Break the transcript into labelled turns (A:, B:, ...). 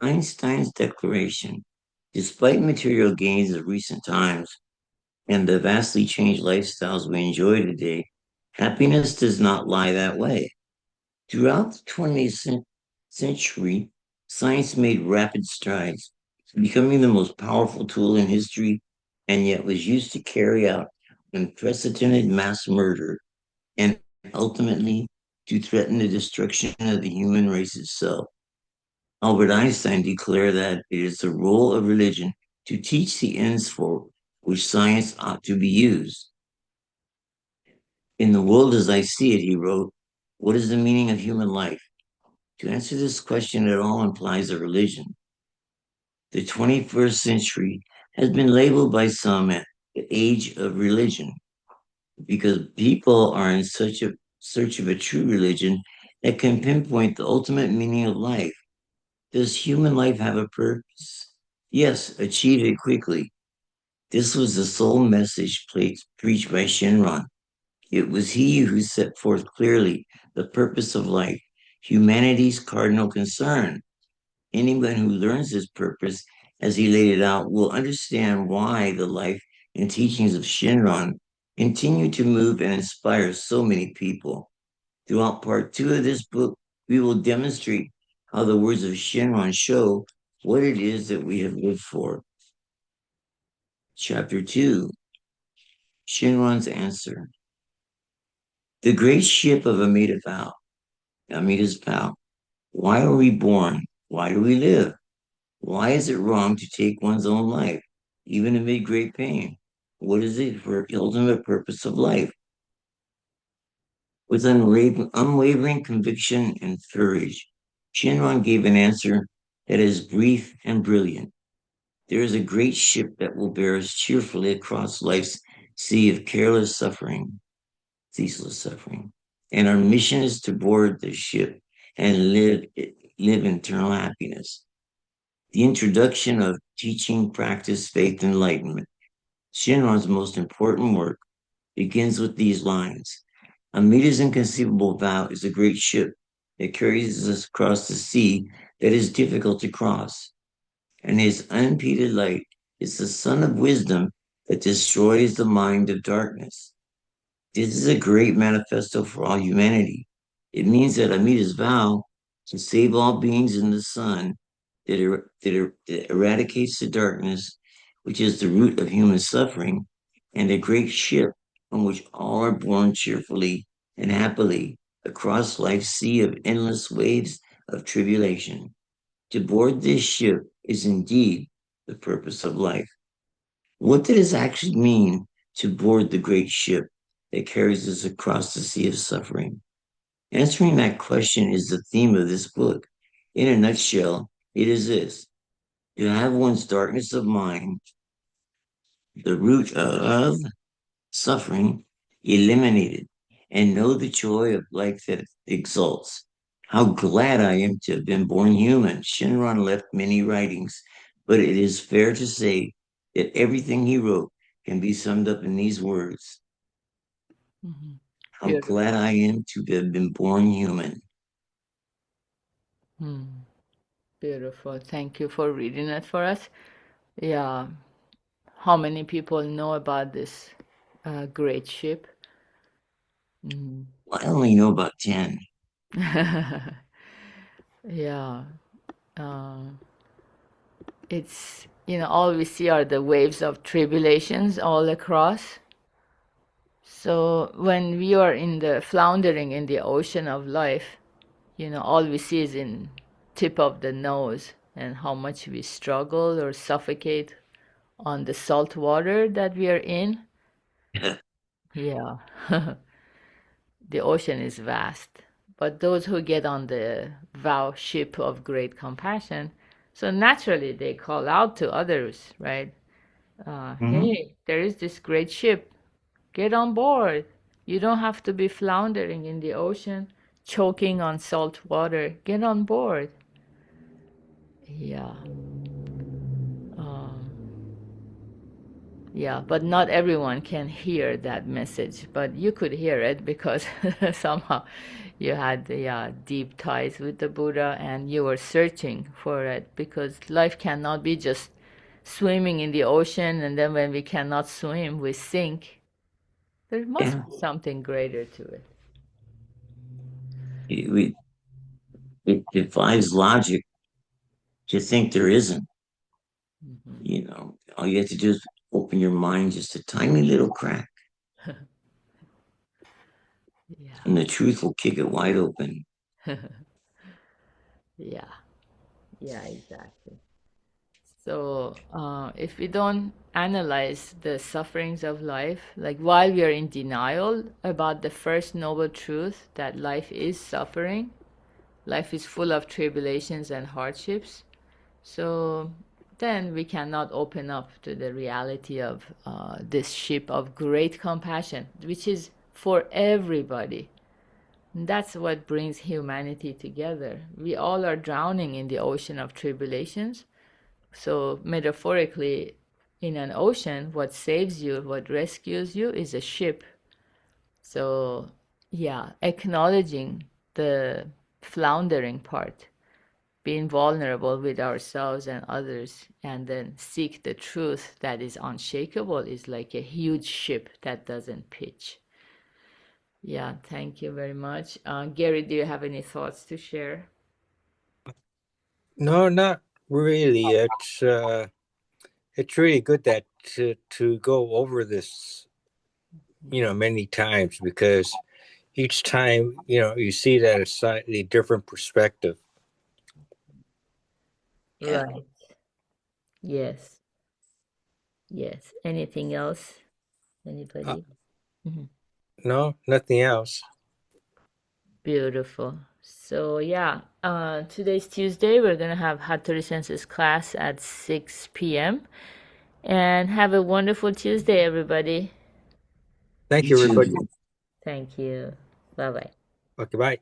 A: Einstein's declaration. Despite material gains of recent times and the vastly changed lifestyles we enjoy today, happiness does not lie that way. Throughout the 20th century, science made rapid strides, becoming the most powerful tool in history, and yet was used to carry out unprecedented mass murder and ultimately to threaten the destruction of the human race itself. Albert Einstein declared that it is the role of religion to teach the ends for which science ought to be used. In the world as I see it, he wrote, what is the meaning of human life? To answer this question at all implies a religion. The 21st century has been labeled by some the age of religion because people are in such a search of a true religion that can pinpoint the ultimate meaning of life. Does human life have a purpose? Yes, achieve it quickly. This was the sole message preached by Shinran. It was he who set forth clearly the purpose of life, humanity's cardinal concern. Anyone who learns this purpose as he laid it out will understand why the life and teachings of Shinran continue to move and inspire so many people. Throughout part two of this book, we will demonstrate how the words of Shinran show what it is that we have lived for. Chapter 2, Shinran's Answer. The great ship of Amida's vow. Why are we born? Why do we live? Why is it wrong to take one's own life, even amid great pain? What is the ultimate purpose of life? With unwavering conviction and courage, Shinran gave an answer that is brief and brilliant. There is a great ship that will bear us cheerfully across life's sea of ceaseless suffering. And our mission is to board the ship and live eternal happiness. The introduction of teaching, practice, faith, enlightenment. Shinran's most important work begins with these lines. Amida's inconceivable vow is a great ship that carries us across the sea that is difficult to cross, and his unimpeded light is the sun of wisdom that destroys the mind of darkness. This is a great manifesto for all humanity. It means that Amida's vow to save all beings in the sun that eradicates the darkness, which is the root of human suffering, and a great ship on which all are borne cheerfully and happily across life's sea of endless waves of tribulation. To board this ship is indeed the purpose of life. What does it actually mean to board the great ship that carries us across the sea of suffering? Answering that question is the theme of this book. In a nutshell, it is this: to have one's darkness of mind, the root of suffering, eliminated, and know the joy of life that exalts. How glad I am to have been born human. Shinran left many writings, but it is fair to say that everything he wrote can be summed up in these words.
B: Hmm.
A: How glad
B: Beautiful.
A: I am to have been born human.
B: Hmm. Beautiful. Thank you for reading it for us. Yeah. How many people know about this great ship? Mm.
A: Well, I only know about 10.
B: Yeah. Uh, it's, all we see are the waves of tribulations all across. So when we are in the floundering in the ocean of life, all we see is in tip of the nose and how much we struggle or suffocate on the salt water that we are in. Yeah. The ocean is vast. But those who get on the vow ship of great compassion, so naturally they call out to others, right?
A: Mhm.
B: Hey, there is this great ship. Get on board. You don't have to be floundering in the ocean, choking on salt water. Get on board. Yeah. Um, yeah, but not everyone can hear that message, but you could hear it because somehow You had yeah, deep ties with the Buddha and you were searching for it because life cannot be just swimming in the ocean and then when we cannot swim, we sink. There must
A: Yeah,
B: be something greater to it.
A: it, it defies logic to think there isn't.
B: Hmm.
A: You know, all you have to do is open your mind just a tiny little crack,
B: Yeah.
A: and the truth will kick it wide open.
B: Yeah. Yeah, exactly. So, if we don't analyze the sufferings of life, like while we are in denial about the first noble truth that life is suffering, life is full of tribulations and hardships, so then we cannot open up to the reality of this ship of great compassion, which is for everybody. And that's what brings humanity together. We all are drowning in the ocean of tribulations, so, metaphorically, in an ocean, what saves you, what rescues you is a ship. So, yeah, acknowledging the floundering part, being vulnerable with ourselves and others, and then seek the truth that is unshakable is like a huge ship that doesn't pitch. Yeah, thank you very much. Gary, do you have any thoughts to share?
C: No, not really. It's really good that to go over this, many times because each time, you see that a slightly different perspective.
A: Yeah.
B: Right. Yes. Yes. Anything else?
C: Uh,
B: Anybody? Mhm.
C: no, nothing else.
B: Beautiful. So yeah, today's Tuesday. We're gonna have Hattori Sensei's class at 6 p.m. And have a wonderful Tuesday, everybody.
C: Thank
A: You
C: you, everybody.
A: too.
B: Thank you. Bye bye.
C: Okay, bye.